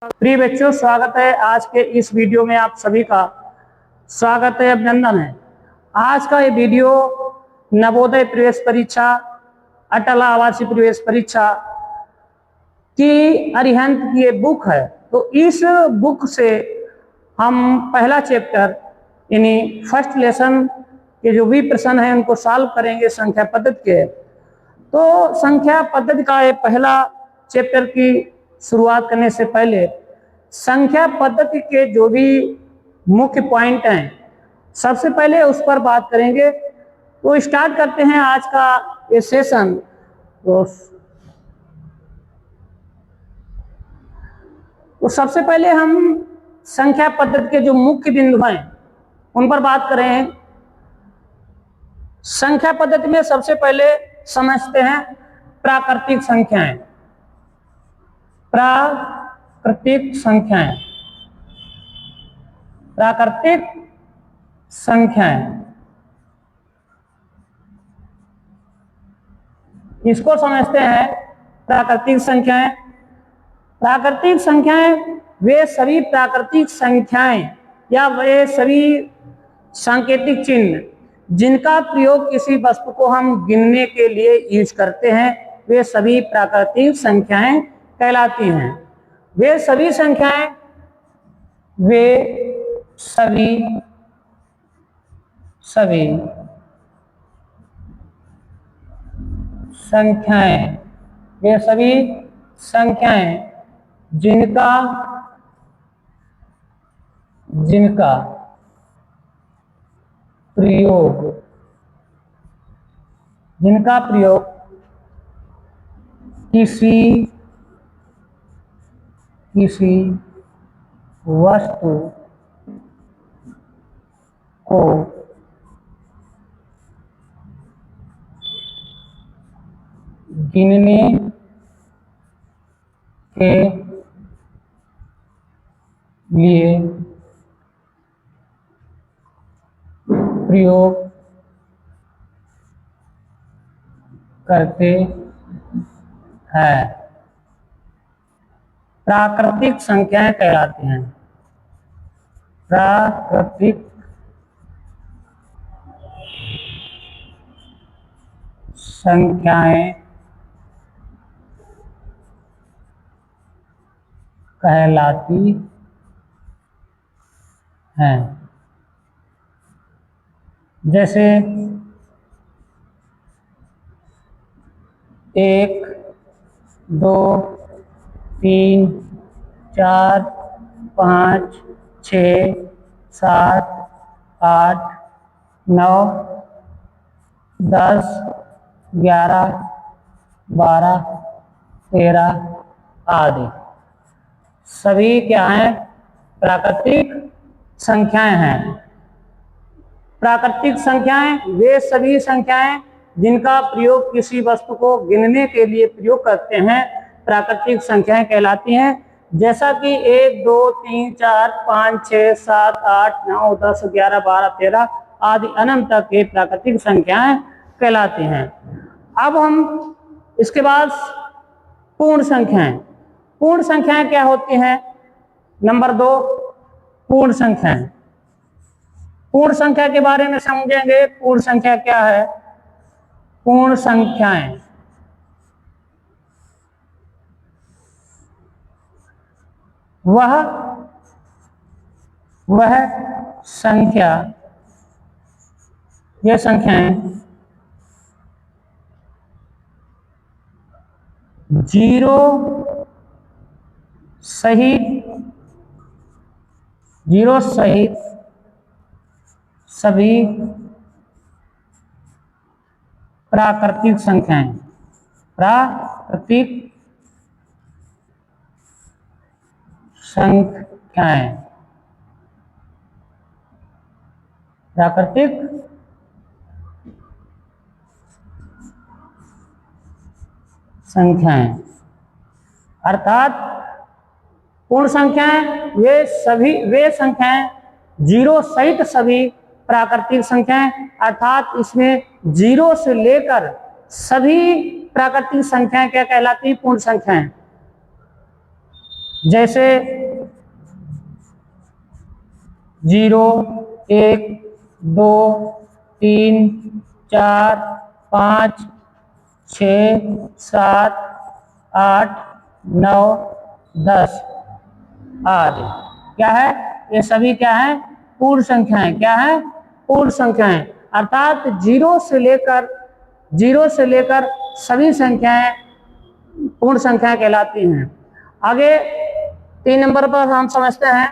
प्रिय बच्चों, स्वागत है आज के इस वीडियो में। आप सभी का स्वागत है, अभिनंदन है। आज का ये वीडियो नवोदय प्रवेश परीक्षा, अटल आवासीय प्रवेश परीक्षा की अरिहंत की ये बुक है। तो इस बुक से हम पहला चैप्टर यानी फर्स्ट लेसन के जो भी प्रश्न है उनको सॉल्व करेंगे संख्या पद्धति के। तो संख्या पद्धति का ये पहला चैप्टर की शुरुआत करने से पहले संख्या पद्धति के जो भी मुख्य पॉइंट हैं सबसे पहले उस पर बात करेंगे। तो स्टार्ट करते हैं आज का ये सेशन। तो सबसे पहले हम संख्या पद्धति के जो मुख्य बिंदु हैं उन पर बात करें। संख्या पद्धति में सबसे पहले समझते हैं प्राकृतिक संख्याएं। प्राकृतिक संख्याएं, प्राकृतिक संख्याएं, इसको समझते हैं प्राकृतिक संख्याएं। प्राकृतिक संख्याएं वे सभी प्राकृतिक संख्याएं या वे सभी सांकेतिक चिन्ह जिनका प्रयोग किसी वस्तु को हम गिनने के लिए यूज करते हैं, वे सभी प्राकृतिक संख्याएं कहलाती हैं। वे सभी संख्याएं जिनका प्रयोग किसी वस्तु को गिनने के लिए प्रयोग करते हैं, प्राकृतिक संख्याएं कहलाती हैं। प्राकृतिक संख्याएं कहलाती हैं। जैसे 1, 2, 3, 4, 5, 6, 7, 8, 9, 10, 11, 12, 13 आदि सभी क्या हैं? प्राकृतिक संख्याएं हैं। प्राकृतिक संख्याएं वे सभी संख्याएं जिनका प्रयोग किसी वस्तु को गिनने के लिए प्रयोग करते हैं, प्राकृतिक संख्याएं कहलाती हैं। जैसा कि 1, 2, 3, 4, 5, 6, 7, 8, 9, 10, 11, 12, 13 आदि अनंत तक के प्राकृतिक संख्याएं कहलाती हैं। अब हम इसके बाद पूर्ण संख्याएं। पूर्ण संख्याएं क्या होती हैं? नंबर 2, पूर्ण संख्याएं। पूर्ण संख्या के बारे में समझेंगे। पूर्ण संख्या क्या है? पूर्ण संख्याएं वह संख्या, ये संख्याएं जीरो सहित सभी प्राकृतिक संख्याएं, प्राकृतिक संख्याएं, प्राकृतिक संख्याएं अर्थात पूर्ण संख्याएं वे संख्याएं जीरो सहित सभी प्राकृतिक संख्याएं, अर्थात इसमें जीरो से लेकर सभी प्राकृतिक संख्याएं क्या कहलाती हैं? पूर्ण संख्याएं। जैसे 0, 1, 2, 3, 4, 5, 6, 7, 8, 9, 10 आदि। क्या है? ये सभी क्या है? पूर्ण संख्याएं। क्या है? पूर्ण संख्याएं। अर्थात जीरो से लेकर सभी संख्याएं पूर्ण संख्याएं कहलाती हैं। आगे 3 नंबर पर हम समझते हैं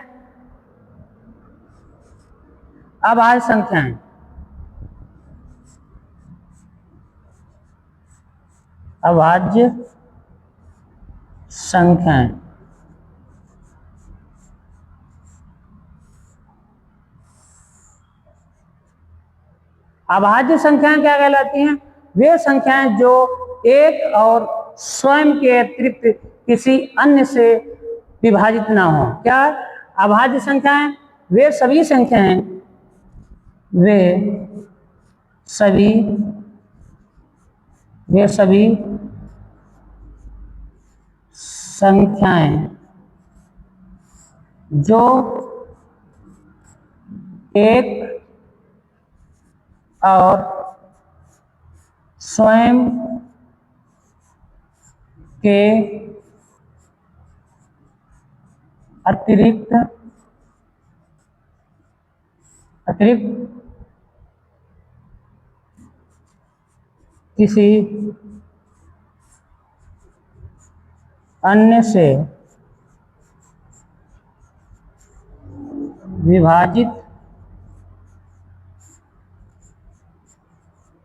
अभाज्य संख्याएं। अभाज्य संख्याएं अभाज्य संख्याएं क्या कहलाती हैं? वे संख्याएं जो एक और स्वयं के अतिरिक्त किसी अन्य से विभाजित ना हो। क्या? अभाज्य संख्याएं वे सभी संख्याएं वे सभी संख्याएं जो एक और स्वयं के अतिरिक्त किसी अन्य से विभाजित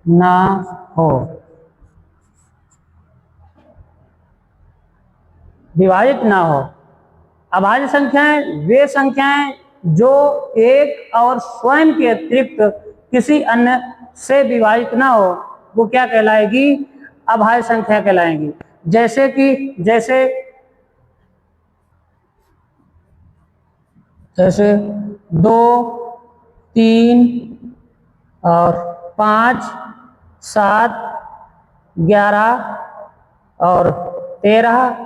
ना हो। विभाजित ना हो। अभाज्य संख्याएं वे संख्याएं जो एक और स्वयं के अतिरिक्त किसी अन्य से विभाजित ना हो, वो क्या कहलाएगी? अभाज्य संख्या कहलाएगी। जैसे 2, 3 और 5, 7, 11 और 13,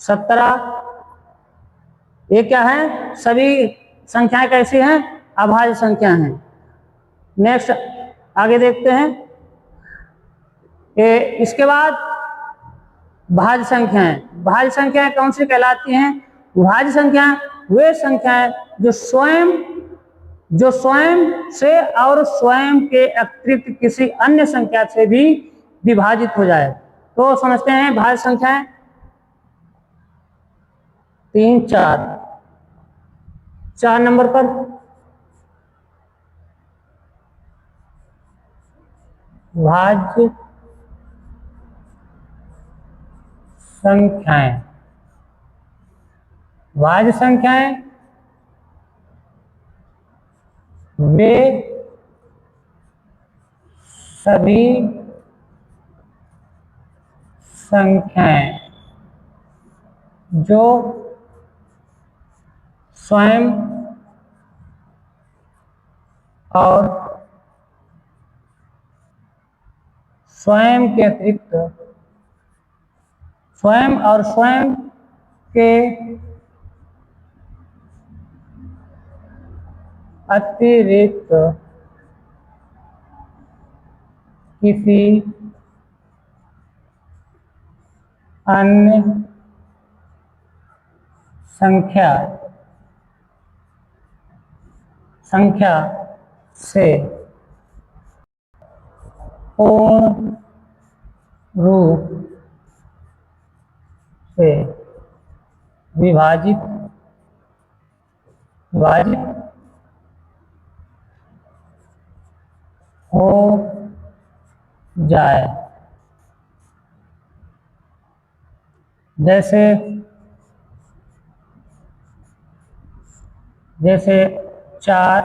17। ये क्या है? सभी संख्याएं कैसी हैं? अभाज्य संख्या हैं। नेक्स्ट आगे देखते हैं। इसके बाद भाज्य संख्याएं। भाज्य संख्याएं कौन सी कहलाती हैं? भाज्य संख्याएं वे संख्याएं जो स्वयं से और स्वयं के अतिरिक्त किसी अन्य संख्या से भी विभाजित हो जाए। तो समझते हैं भाज्य संख्याएं। 3, 4 नंबर पर भाज्य संख्याएं। भाज्य संख्याएं वे सभी संख्याएं जो स्वयं और स्वयं के अतिरिक्त किसी अन्य संख्या से पूर्ण रूप से विभाजित हो जाए। जैसे 4,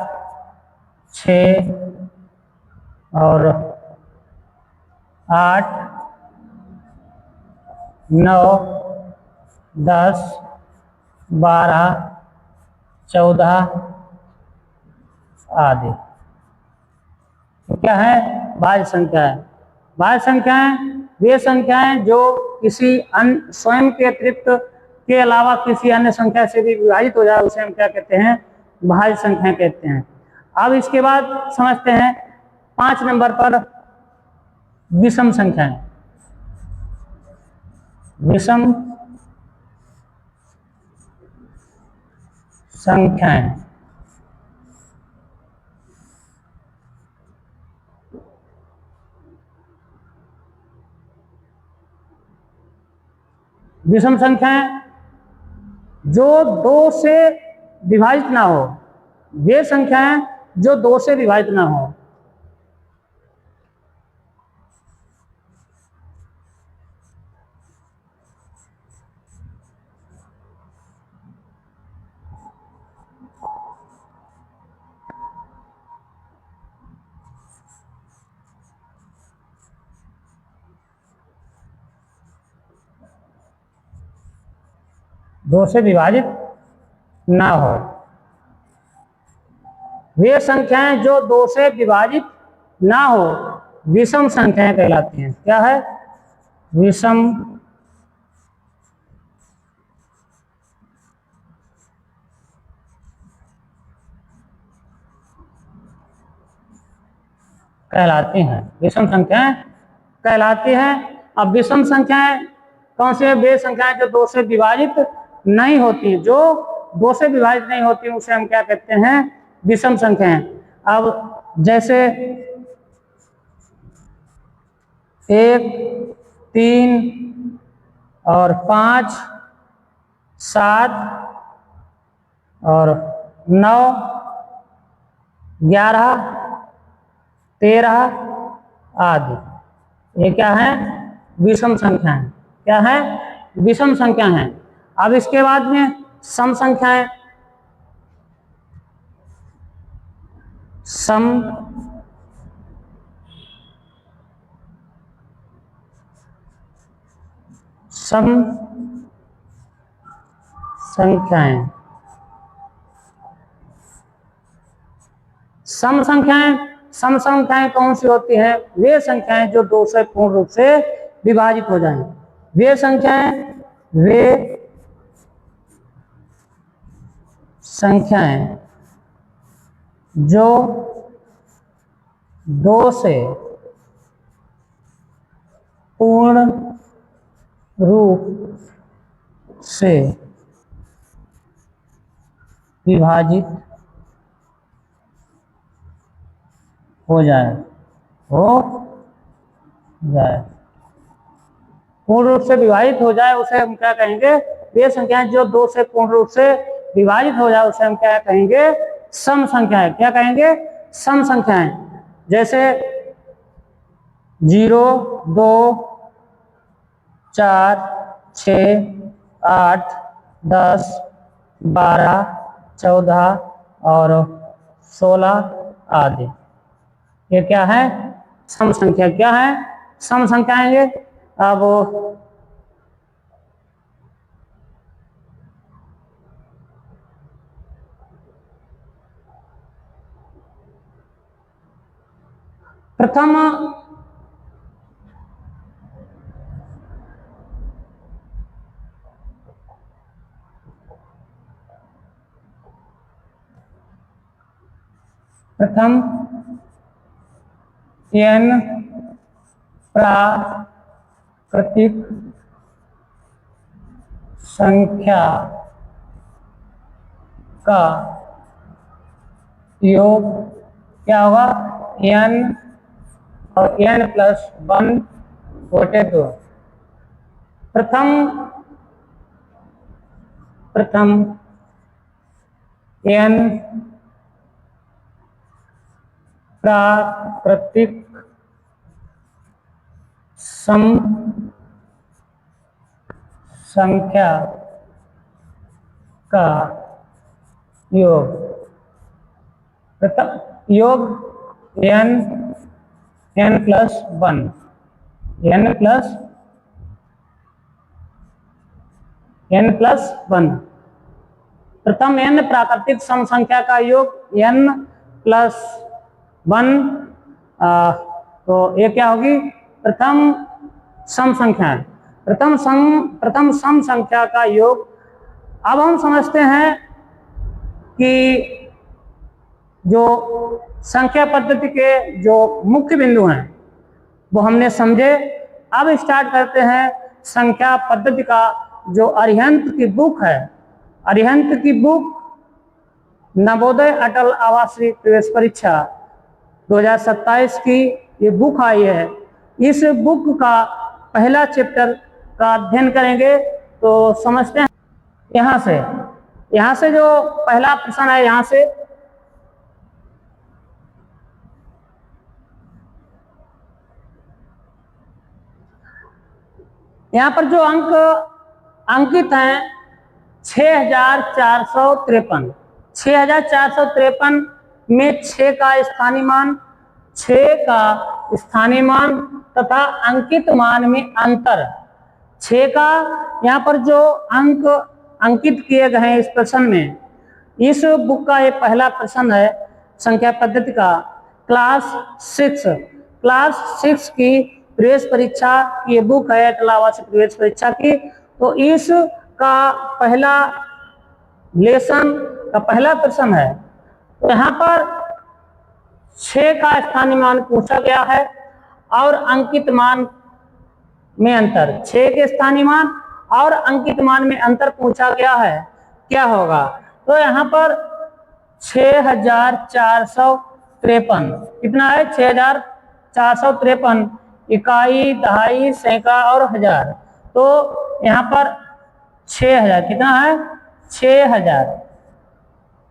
6 और 8, 9, 10, 12, 14 आदि। तो क्या है? भाज्य संख्याएं। भाज्य संख्याएं वे संख्याएं जो किसी स्वयं के अतिरिक्त के अलावा किसी अन्य संख्या से भी विभाजित हो जाए उसे हम क्या कहते हैं, भाज्य संख्या कहते हैं। अब इसके बाद समझते हैं 5 नंबर पर विषम संख्याएं। विषम संख्याएं विषम संख्याएं जो 2 से विभाजित ना हो, वे संख्याएं जो 2 से विभाजित ना हो। दो से विभाजित ना हो, वे संख्याएं जो 2 से विभाजित ना हो विषम संख्याएं कहलाती हैं। क्या है? विषम कहलाती हैं, विषम संख्याएं कहलाती हैं। अब विषम संख्याएं कौन सी है? वे संख्याएं जो 2 से विभाजित नहीं होती, जो 2 से विभाजित नहीं होती उसे हम क्या कहते हैं? विषम संख्याएं। अब जैसे 1, 3 और 5, 7 और 9, 11, 13 आदि, ये क्या है? विषम संख्याएं। क्या है? विषम संख्या है। अब इसके बाद में सम संख्याएं। सम संख्याएं सम संख्याएं कौन सी होती हैं? वे संख्याएं जो 2 से पूर्ण रूप से विभाजित हो जाएं। वे संख्याएं जो 2 से पूर्ण रूप से विभाजित हो जाए, पूर्ण रूप से विभाजित हो जाए उसे हम क्या कहेंगे? वे संख्याएं जो 2 से पूर्ण रूप से विभाजित हो जाए उसे हम क्या कहेंगे? सम संख्याएं। क्या कहेंगे? सम संख्याएं। जैसे 0, 2, 4, 6, 8, 10, 12, 14 और 16 आदि, ये क्या है? सम संख्या। क्या है? सम संख्याएं। ये अब प्रथम n प्राकृतिक संख्या का योग क्या होगा? n और n+1 बटे 2। प्रथम n प्राकृतिक सम संख्या का योग, योग n+1 n+1। प्रथम n प्राकृतिक सम संख्या का योग n+1, तो ये क्या होगी? प्रथम सम संख्या। प्रथम सम संख्या का योग अब हम समझते हैं कि जो संख्या पद्धति के जो मुख्य बिंदु हैं वो हमने समझे। अब स्टार्ट करते हैं संख्या पद्धति का जो अरिहंत की बुक है, अरिहंत की बुक नवोदय अटल आवासीय प्रवेश परीक्षा 2027 की ये बुक आई है। इस बुक का पहला चैप्टर का अध्ययन करेंगे। तो समझते हैं यहाँ से जो पहला प्रश्न है, यहाँ पर जो अंक अंकित हैं 6453। 6453 में 6 का स्थानीय मान तथा अंकित मान में अंतर। 6 का यहाँ पर जो अंक अंकित किए गए हैं इस प्रश्न में, इस बुक का ये पहला प्रश्न है संख्या पद्धति का, क्लास 6 की प्रवेश परीक्षा की ये बुक है, अटल आवासीय प्रवेश परीक्षा की। तो इस का पहला लेसन का पहला प्रश्न है। तो यहाँ पर 6 का स्थानीय मान पूछा गया है और अंकित मान में अंतर। 6 के स्थानीय मान और अंकित मान में अंतर पूछा गया है, क्या होगा? तो यहाँ पर 6453 कितना है? 6453 इकाई, दहाई, सैकड़ा और हजार। तो यहाँ पर 6000 कितना है?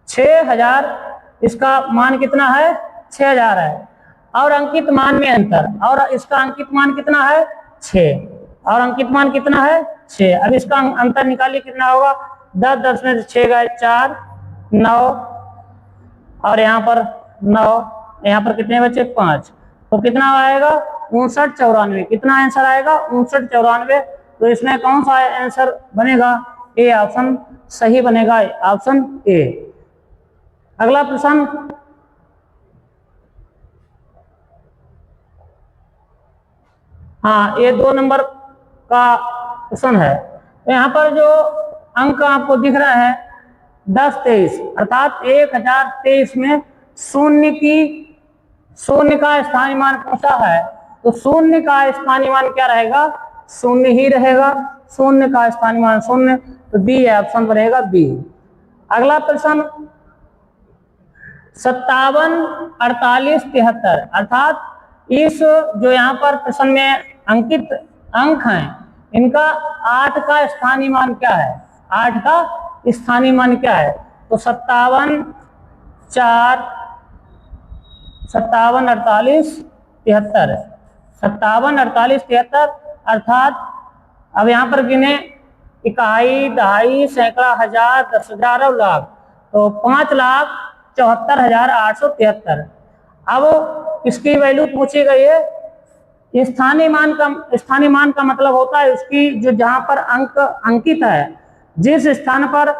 6000 इसका मान कितना है? 6000 है। और अंकित मान में अंतर, और इसका अंकित मान कितना है? 6, और अंकित मान कितना है? 6। अब इसका अंतर निकालिए कितना होगा? 10 में से 6 गए 4, 9 और यहाँ पर 9, यहाँ पर कितने बचे? 5। तो कितना आएगा? 5994। कितना आंसर आएगा? 5994। तो इसमें कौन सा आंसर बनेगा? ए ऑप्शन सही बनेगा, ऑप्शन ए। अगला प्रश्न, हाँ, ये 2 नंबर का प्रश्न है। तो यहाँ पर जो अंक आपको दिख रहा है 1023, अर्थात 1023 में शून्य का स्थानीय मान पूछा है। तो शून्य का स्थानीय मान क्या रहेगा? शून्य ही रहेगा। शून्य का स्थानीय मान शून्य, तो बी ऑप्शन बनेगा, बी। अगला प्रश्न 57 48 73, अर्थात इस जो यहाँ पर प्रश्न में अंकित अंक हैं, इनका 8 का स्थानीय मान क्या है? 8 का स्थानीय मान क्या है? तो 57 48 73, अर्थात अब यहाँ पर गिने इकाई, दहाई, सैकड़ा, हजार, 10,000 और लाख। तो 5,74,873। अब इसकी वैल्यू पूछी गई है। स्थानीय मान का मतलब होता है उसकी जो जहां पर अंक अंकित है, जिस स्थान पर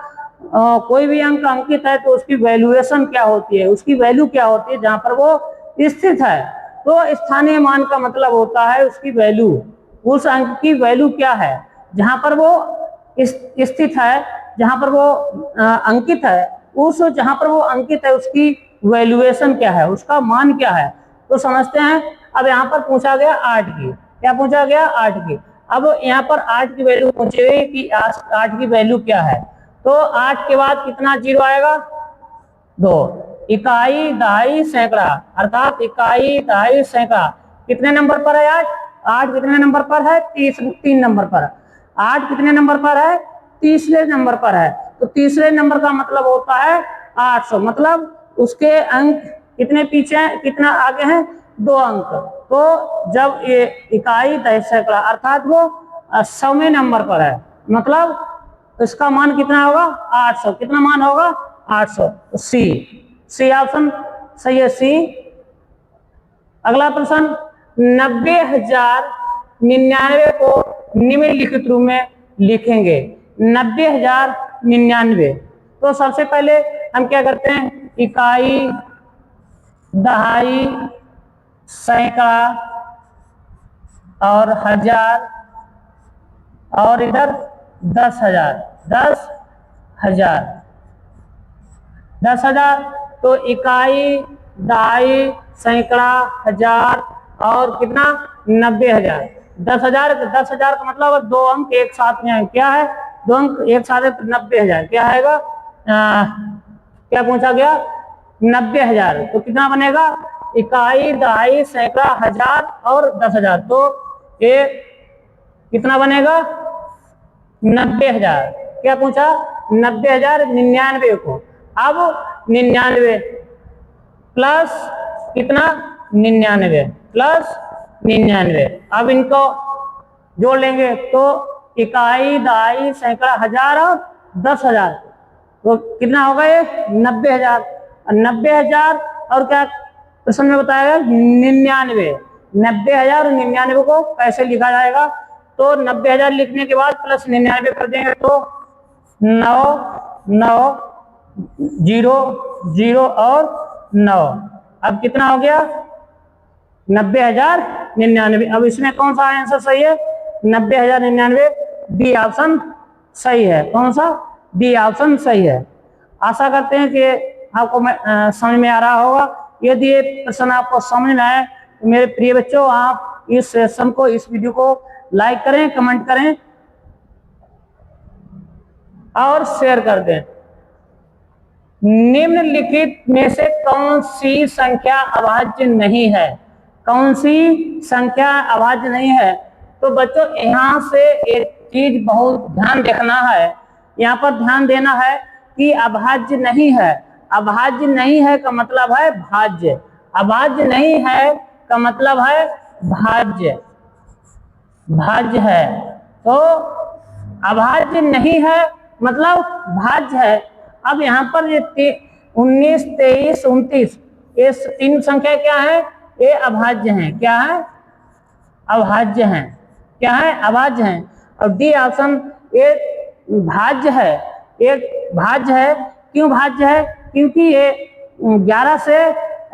कोई भी अंक अंकित है तो उसकी वैल्यूएशन क्या होती है, उसकी वैल्यू क्या होती है जहां पर वो स्थित है। तो स्थानीय मान का मतलब होता है उसकी वैल्यू, उस अंक की वैल्यू क्या है जहां पर वो स्थित है, जहां पर वो अंकित है, उस जहां पर वो अंकित है उसकी वैल्यूएशन क्या है, उसका मान क्या है। तो समझते हैं। अब यहाँ पर पूछा गया 8 की, क्या पूछा गया? 8 की। अब यहाँ पर 8 की वैल्यू पूछी गई कि 8 की वैल्यू क्या है। तो 8 के बाद कितना जीरो आएगा? 2। इकाई, दहाई, सैकड़ा, अर्थात इकाई, दहाई, सैकड़ा कितने नंबर पर है? 8 कितने नंबर पर है? 3 नंबर पर। 8 कितने नंबर पर है? तीसरे नंबर पर है। तो तीसरे नंबर का मतलब होता है 800, मतलब उसके अंक कितने पीछे, कितना आगे हैं? 2 अंक। तो जब ये इकाई, दहाई, सैकड़ा अर्थात वो 100वें नंबर पर है, मतलब इसका मान कितना होगा? 800। कितना मान होगा? 800। तो सी ऑप्शन सही है, सी। अगला प्रश्न 90,099 को निम्नलिखित रूप में लिखेंगे। 90,099। तो सबसे पहले हम क्या करते हैं? इकाई, दहाई, सैकड़ा और हजार और इधर 10,000, 10 हजार। 10,000 तो इकाई, दहाई, सैकड़ा, हजार और कितना 90,000। 10,000 का मतलब 2 अंक एक साथ में है, क्या है 2 अंक एक साथ है तो 90,000 क्या आएगा, क्या पूछा गया 90,000। तो कितना बनेगा इकाई, दहाई, सैकड़ा, हजार और 10,000, तो ये कितना बनेगा 90,000। क्या पूछा 90,000 99 को। अब 99 प्लस कितना 99 प्लस 99, अब इनको जोड़ लेंगे तो इकाई, दहाई, सैकड़ा, हजार और 10,000, तो कितना होगा ये 90,000। 90,000 और क्या प्रश्न में बताया 99, 90,000 और 99 को कैसे लिखा जाएगा, तो 90,000 लिखने के बाद प्लस 99 कर देंगे तो 9 9 0 0 और 9, अब कितना हो गया 90,099। अब इसमें कौन सा आंसर सही है 90,099, डी ऑप्शन सही है। कौन सा डी ऑप्शन सही है। आशा करते हैं कि आपको समझ में आ रहा होगा। यदि ये प्रश्न आपको समझ में आए तो मेरे प्रिय बच्चों आप इस सेशन को, इस वीडियो को लाइक करें, कमेंट करें और शेयर कर दें। निम्नलिखित में से कौन सी संख्या अभाज्य नहीं है, कौन सी संख्या अभाज्य नहीं है। तो बच्चों यहाँ से एक चीज बहुत ध्यान रखना है, यहाँ पर ध्यान देना है कि अभाज्य नहीं है। अभाज्य नहीं है का मतलब है भाज्य, अभाज्य नहीं है का मतलब है भाज्य, भाज्य है। तो अभाज्य नहीं है मतलब भाज्य है। अब यहाँ पर ये 19, 23, 29 ये 3 संख्या क्या है, ये अभाज्य हैं। क्या है अभाज्य हैं, क्या है अभाज्य हैं। और डी ऑप्शन ये भाज्य है, एक भाज्य है। क्यों भाज्य है, क्योंकि ये 11 से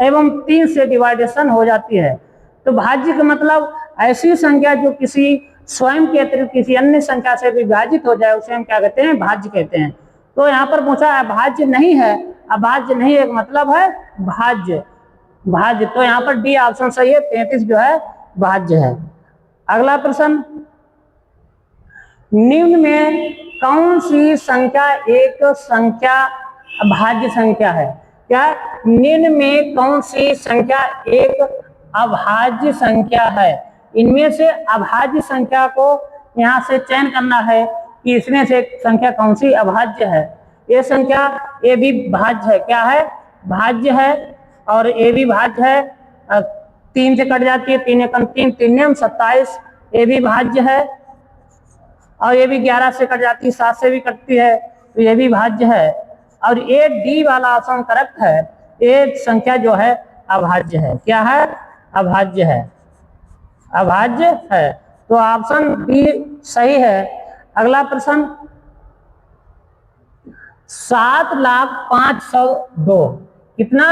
एवं 3 से डिवाइडेशन हो जाती है। तो भाज्य का मतलब ऐसी संख्या जो किसी स्वयं के अतिरिक्त किसी अन्य संख्या से विभाजित हो जाए उसे हम क्या कहते हैं भाज्य कहते हैं। तो यहाँ पर पूछा है भाज्य नहीं है, अभाज्य नहीं एक मतलब है भाज्य, भाज्य। तो यहाँ पर डी ऑप्शन सही है, 33 जो है भाज्य है। अगला प्रश्न, निम्न में कौन सी संख्या एक संख्या अभाज्य संख्या है। क्या निम्न में कौन सी संख्या एक अभाज्य संख्या है। इनमें से अभाज्य संख्या को यहाँ से चयन करना है कि इसमें से संख्या कौन सी अभाज्य है। ये संख्या ये भी भाज्य है, क्या है भाज्य है, और ये भी भाज्य है। 3 से कट जाती है, 3 एकम 3, 3 27, ये भी भाज्य है। और ये भी 11 से कट जाती है, 7 से भी कटती है, तो ये भी भाज्य है। और ये डी वाला ऑप्शन करेक्ट है, ये संख्या जो है अभाज्य है। क्या है अभाज्य है, अभाज्य है। तो ऑप्शन बी सही है। अगला प्रश्न, 7,05,102 कितना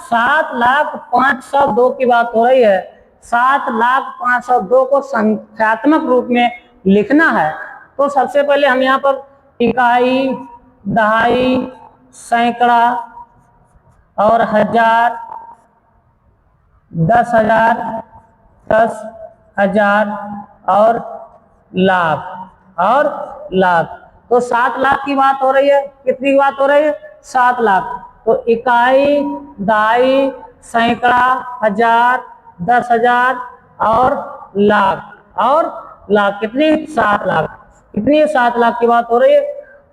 7,05,102 की बात हो रही है। 7,05,102 को संख्यात्मक रूप में लिखना है। तो सबसे पहले हम यहाँ पर इकाई, दहाई, सैकड़ा और हजार, 10,000, 10,000 और लाख। तो 7 लाख की बात हो रही है। कितनी की बात हो रही है 7 लाख। तो इकाई, दहाई, सैकड़ा, हजार, 10,000 और लाख कितनी 7 लाख। कितनी 7 लाख की बात हो रही है।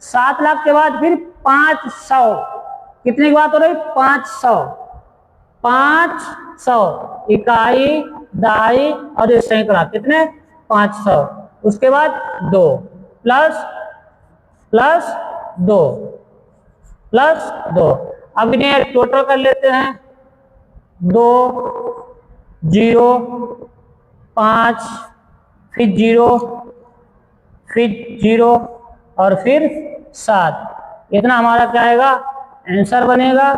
7 लाख के बाद फिर 500, कितने की बात हो रही है 500 इकाई, दहाई और ये सैकड़ा कितने 500। उसके बाद 2 प्लस 2 अब इन्हें टोटल कर लेते हैं। 2 0 5 फिर 0 और फिर 7, इतना हमारा क्या आएगा आंसर बनेगा।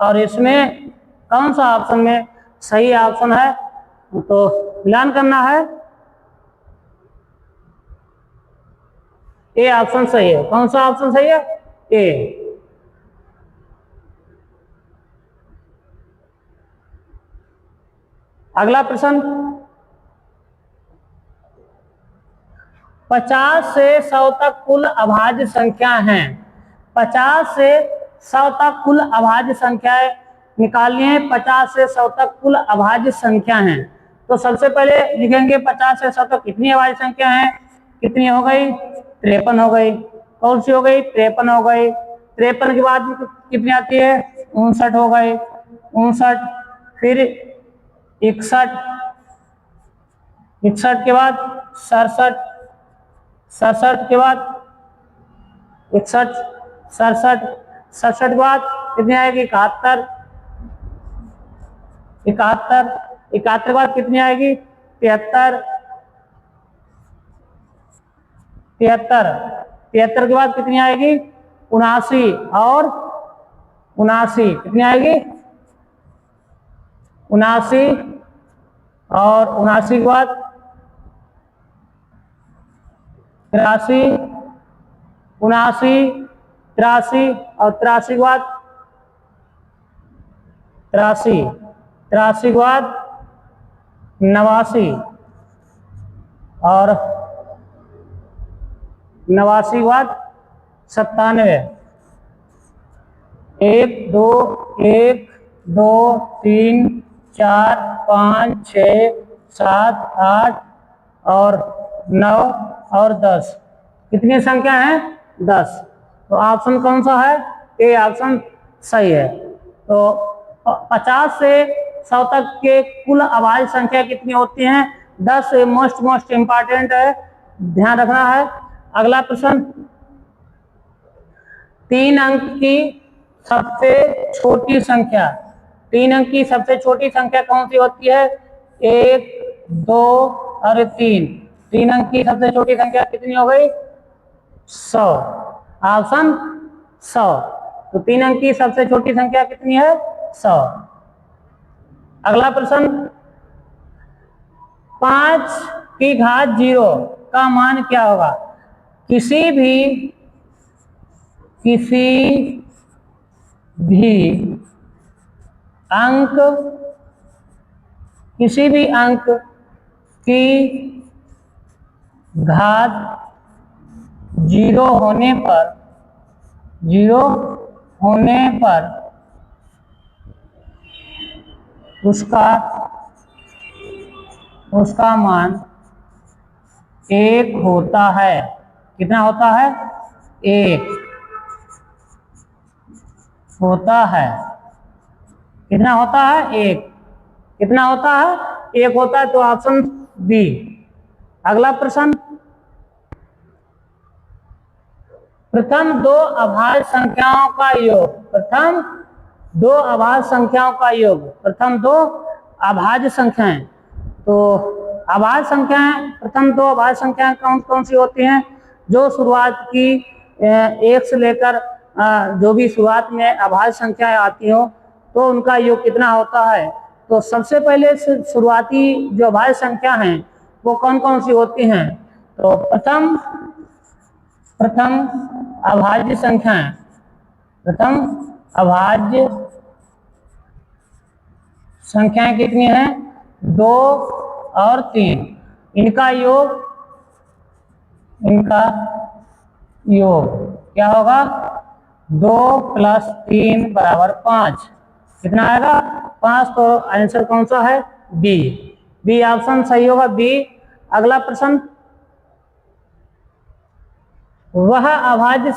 और इसमें कौन सा ऑप्शन में सही ऑप्शन है तो मिलान करना है। ये ऑप्शन सही है। कौन सा ऑप्शन सही है ए। अगला प्रश्न, 50 से 100 तक कुल अभाज्य संख्या हैं। 50 से 100 तक कुल अभाज्य संख्याएं निकालनी है। 50 से 100 तक कुल अभाज्य संख्या हैं। तो सबसे पहले लिखेंगे 50 से 100 तक कितनी अभाज्य संख्या हैं। कितनी हो गई, 53 हो गई। कौन सी हो गई, 53 हो गई। 53 के बाद कितनी आती है, 59 हो गई। 59, फिर 61, 61 के बाद 67, 67 के बाद 61, 67, 67 के बाद कितनी आएगी, 71, 71, 71 के बाद कितनी आएगी, 73, 73, 73 के बाद कितनी आएगी, 79 और 79 कितनी आएगी, 79 और 79 के बाद 83, 79, 83 और 83 के बाद 83, 83 के बाद 89 और 89 के बाद 97। 1 2 1 2 3 4 5 6 7 8 और 9 और 10, कितनी संख्या है, 10। तो ऑप्शन कौन सा है, ए ऑप्शन सही है। तो 50 से 100 तक के कुल अभाज्य संख्या कितनी होती हैं, 10 मोस्ट इंपॉर्टेंट है, ध्यान रखना है। अगला प्रश्न, 3 अंक की सबसे छोटी संख्या, 3 अंक की सबसे छोटी संख्या कौन सी होती है, 1 2 और 3। 3 अंक की सबसे छोटी संख्या कितनी हो गई, 100, ऑप्शन 100। तो 3 अंक की सबसे छोटी संख्या कितनी है, 100। अगला प्रश्न, 5 की घात 0 का मान क्या होगा। किसी भी अंक की घात 0 होने पर उसका मान 1 होता है। कितना होता है, 1 होता है। कितना होता है, 1। कितना होता है, 1 होता है। तो ऑप्शन बी। अगला प्रश्न, प्रथम 2 अभाज्य संख्याओं का योग। प्रथम 2 अभाज्य संख्याओं का योग, प्रथम 2 अभाज्य संख्याएं। तो अभाज्य संख्याएं, प्रथम 2 अभाज्य संख्याएं कौन कौन सी होती हैं, जो शुरुआत की 1 से लेकर जो भी शुरुआत में अभाज्य संख्याएं आती हो, तो उनका योग कितना होता है। तो सबसे पहले शुरुआती जो अभाज्य संख्या हैं वो कौन कौन सी होती हैं। तो प्रथम अभाज्य संख्याएं, प्रथम अभाज्य संख्याएं कितनी हैं, 2 और 3। इनका योग क्या होगा, 2 + 3 = 5। कितना आएगा, 5। तो आंसर कौन सा है, बी। बी ऑप्शन सही होगा, बी। अगला प्रश्न, वह अभाज्य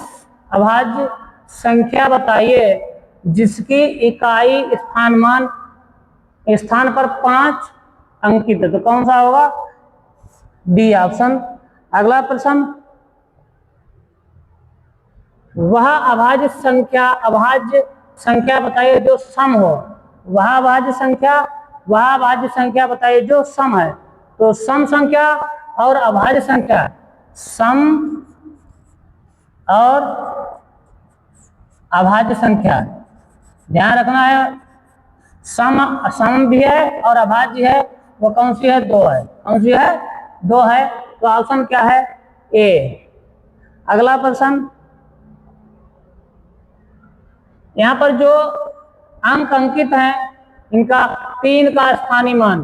संख्या बताइए जिसकी इकाई स्थान पर 5 अंकित है। तो कौन सा होगा, डी ऑप्शन। अगला प्रश्न, वह अभाज्य संख्या बताइए जो सम हो। वह अभाज्य संख्या बताइए जो सम है। तो सम संख्या और अभाज्य संख्या, सम और अभाज्य संख्या, ध्यान रखना है। सम भी है और अभाज्य है, वो कौन सी है, 2 है। कौन सी है, 2 है। तो ऑप्शन क्या है, ए। अगला प्रश्न, यहाँ पर जो अंक अंकित हैं इनका 3 का स्थानीय मान,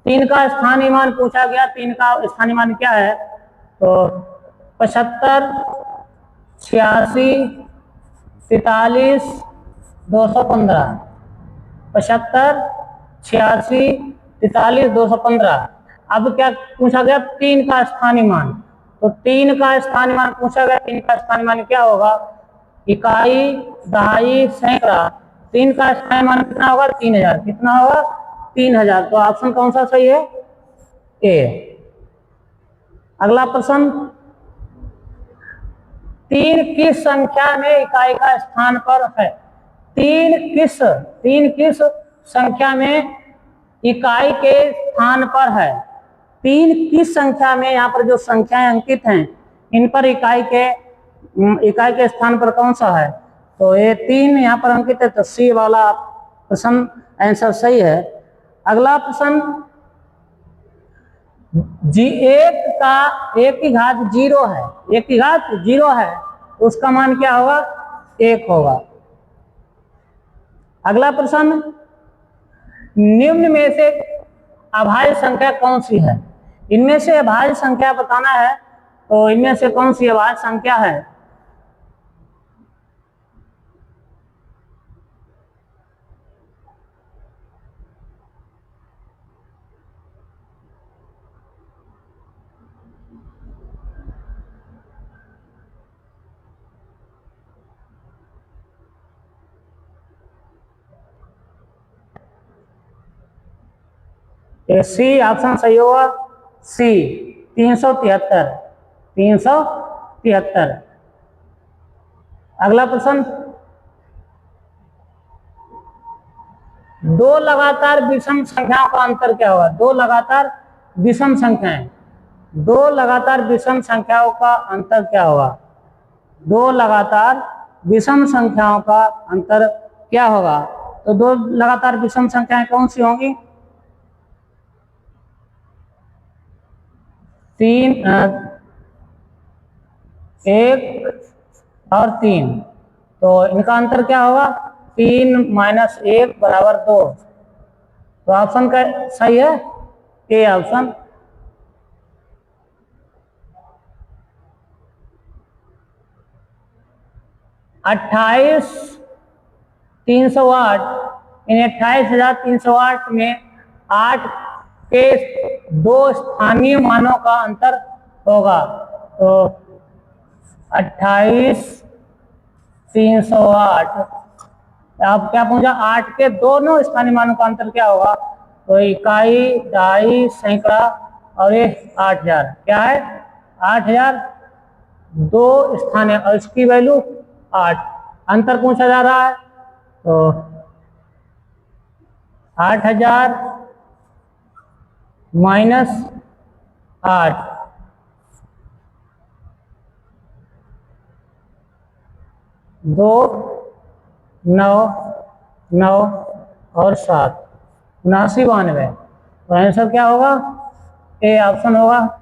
3 का स्थानीय मान पूछा गया। 3 का स्थानीय मान क्या है? तो 75, 86, 43, 215। 75, 86, 43, 215। अब क्या पूछा गया? 3 का स्थानीय मान। तो 3 का स्थानीय मान पूछा गया। 3 का स्थानीय मान क्या होगा? इकाई, दहाई, सैकड़ा। 3 का स्थानीय मान कितना होगा? 3000। कितना होगा? 3000। तो ऑप्शन कौन सा सही है? ए। अगला प्रश्न, 3 किस संख्या में इकाई का स्थान पर है? 3 किस संख्या में इकाई के स्थान पर है? 3 किस संख्या में, यहाँ पर जो संख्याएं अंकित हैं इन पर इकाई के स्थान पर कौन सा है? तो ये 3 यहाँ पर अंकित है, तो सी वाला प्रश्न आंसर सही है। अगला प्रश्न, एक की घात 0 है, 1 की घात 0 है, तो उसका मान क्या होगा? 1 होगा। अगला प्रश्न, निम्न में से अभाज्य संख्या कौन सी है? इनमें से अभाज्य संख्या बताना है, तो इनमें से कौन सी अभाज्य संख्या है? सी ऑप्शन सही होगा। सी 373। 373। अगला प्रश्न, 2 लगातार विषम संख्याओं का अंतर क्या होगा? 2 लगातार विषम संख्याएं, 2 लगातार विषम संख्याओं का अंतर क्या होगा? 2 लगातार विषम संख्याओं का अंतर क्या होगा? तो 2 लगातार विषम संख्याएं कौन सी होंगी? 3, 1 और 3। तो इनका अंतर क्या होगा? 3 - 1 = 2। तो ऑप्शन का सही है ए ऑप्शन। अट्ठाईस 308, इन 28,308 में 8 के 2 स्थानीय मानों का अंतर होगा। तो 28,308, अब क्या पूछा? 8 के दोनों स्थानीय मानों का अंतर क्या होगा? तो इकाई, दहाई, सैकड़ा और ये 8000। क्या है? 8000। 2 स्थानीय और इसकी वैल्यू 8, अंतर पूछा जा रहा है। तो 8000 - 8, 2, 9, 9 और 7, 79, 92। तो आंसर क्या होगा? ए ऑप्शन होगा।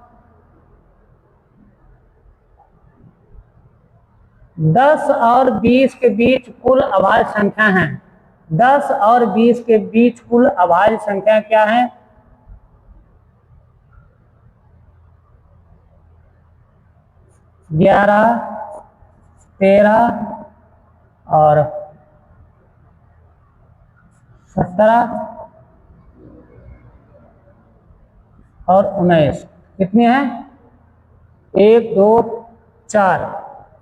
10 और 20 के बीच कुल अभाज्य संख्या है। 10 और 20 के बीच कुल अभाज्य संख्या क्या है? 11, 13 और 17 और 19। कितनी है? 1, 2, 4।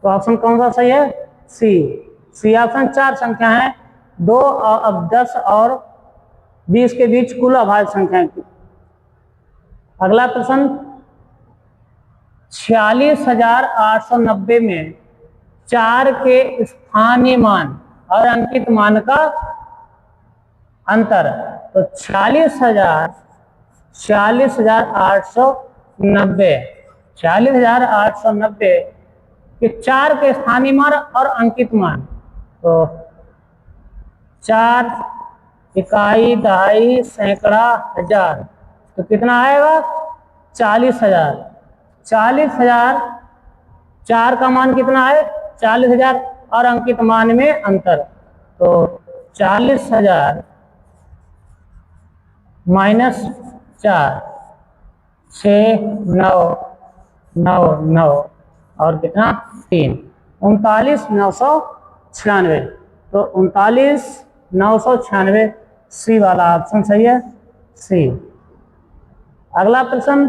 तो ऑप्शन कौन सा सही है? सी। C option. 4 संख्या है, 2 और अब 10 और 20 के बीच कुल अभाज्य संख्या की। अगला प्रश्न, 46,890 में 4 के स्थानीय मान और अंकित मान का अंतर। तो 46,890, 46,890 के 4 के स्थानीय मान और अंकित मान। तो 4 इकाई, दहाई, सैकड़ा, हजार। तो कितना आएगा? 40,000। 40,000, 4 का मान कितना है? 40,000 और अंकित मान में अंतर। तो 40,000 माइनस 4, 6,999 और कितना 3, 39,996। तो 39,996 सी वाला ऑप्शन सही है, सी। अगला प्रश्न,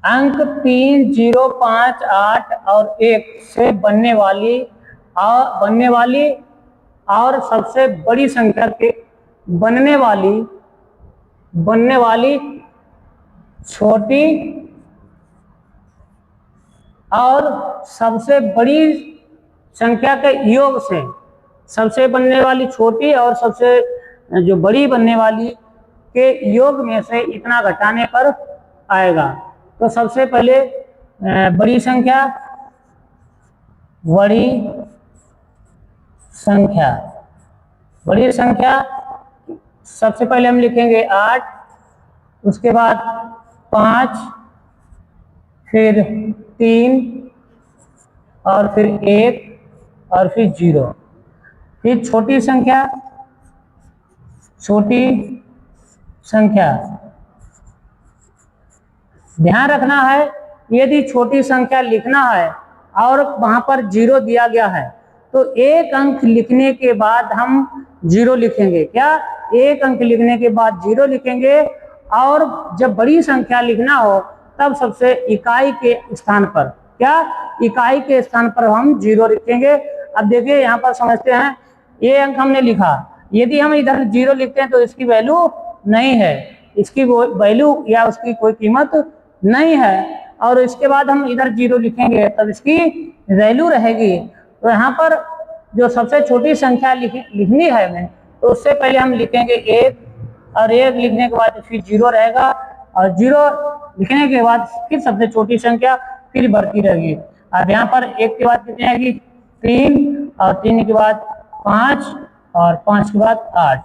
अंक 3, 0, 5, 8 और 1 से बनने वाली और सबसे बड़ी संख्या के बनने वाली छोटी और सबसे बड़ी संख्या के योग से, सबसे बनने वाली छोटी और सबसे जो बड़ी बनने वाली के योग में से इतना घटाने पर आएगा। तो सबसे पहले बड़ी संख्या सबसे पहले हम लिखेंगे 8, उसके बाद 5, फिर 3 और फिर 1 और फिर 0। फिर छोटी संख्या ध्यान रखना है, यदि छोटी संख्या लिखना है और वहां पर 0 दिया गया है तो एक अंक लिखने के बाद हम 0 लिखेंगे। क्या? एक अंक लिखने के बाद 0 लिखेंगे। और जब बड़ी संख्या लिखना हो तब सबसे इकाई के स्थान पर, क्या? इकाई के स्थान पर हम 0 लिखेंगे। अब देखिए यहाँ पर समझते हैं, ये अंक हमने लिखा, यदि हम इधर 0 लिखते हैं तो इसकी वैल्यू नहीं है, इसकी वैल्यू या उसकी कोई कीमत नहीं है। और इसके बाद हम इधर 0 लिखेंगे तब इसकी वैल्यू रहेगी। तो यहाँ पर जो सबसे छोटी संख्या लिखनी है हमें, तो उससे पहले हम लिखेंगे 1 और 1 लिखने के बाद फिर 0 रहेगा और 0 लिखने के बाद फिर सबसे छोटी संख्या फिर बढ़ती रहेगी। अब यहाँ पर 1 के बाद कितनी आएगी? 3 और 3 के बाद 5 और 5 के बाद 8।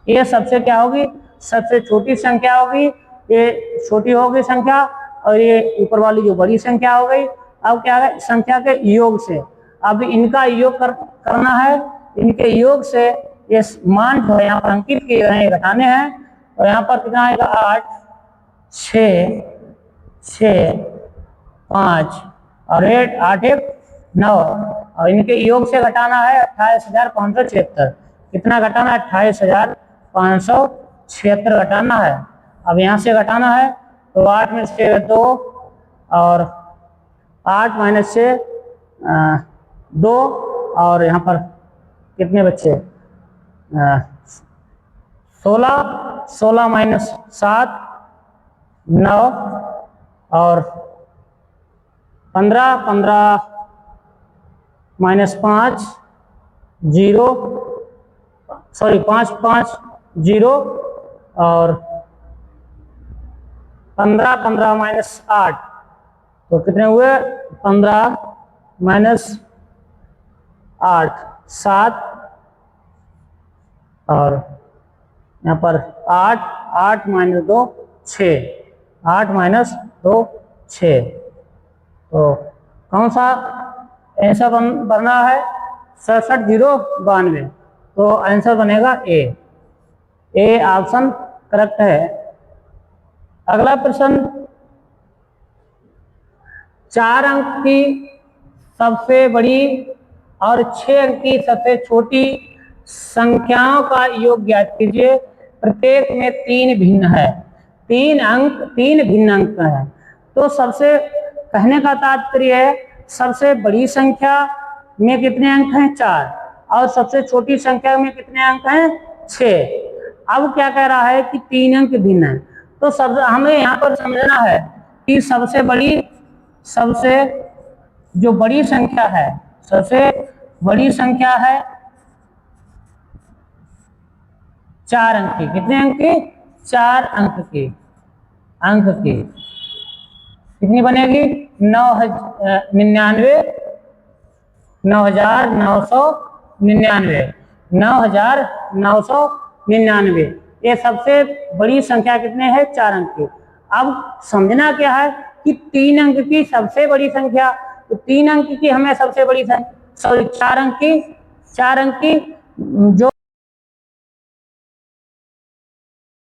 ये सबसे क्या होगी? सबसे छोटी संख्या होगी, ये छोटी होगी संख्या और ये ऊपर वाली जो बड़ी संख्या हो गई। अब क्या है? संख्या के योग से, अब इनका योग करना है, इनके योग से ये मान जो है यहाँ पर अंकित किए गए घटाने हैं। और यहाँ पर कितना आएगा? 8, 6, 5 और 8, 1, 9 और इनके योग से घटाना है 28,576। कितना घटाना है? 28,576 घटाना है। अब यहाँ से घटाना है तो 8 में से 2 और 8 माइनस से 2 और यहाँ पर कितने बच्चे? 16 माइनस 7 9 और 15 माइनस 5 0, सॉरी 5 0 और 15 माइनस 8 तो कितने हुए? 15 माइनस 8 7 और यहाँ पर 8 माइनस 2 6, 8 माइनस 2 6। तो कौन सा आंसर बनना है? 67,092। तो आंसर बनेगा ए ऑप्शन करेक्ट है। अगला प्रश्न, 4 अंक की सबसे बड़ी और 6 अंक की सबसे छोटी संख्याओं का योग ज्ञात कीजिए। प्रत्येक में 3 भिन्न है, 3 भिन्न अंक है। तो सबसे कहने का तात्पर्य है, सबसे बड़ी संख्या में कितने अंक हैं? 4 और सबसे छोटी संख्या में कितने अंक हैं? 6। अब क्या कह रहा है कि 3 अंक भिन्न है। तो हमें यहाँ पर समझना है कि सबसे जो बड़ी संख्या है, सबसे बड़ी संख्या है 4 अंक की। कितने अंक की? 4 अंक की। कितनी बनेगी? 9,999 9,999। ये सबसे बड़ी संख्या कितने हैं? 4 अंक की। अब समझना क्या है कि 3 अंक की सबसे बड़ी संख्या, तो 3 अंक की हमें सबसे बड़ी संख्या, सॉरी 4 अंक की 4 अंक की जो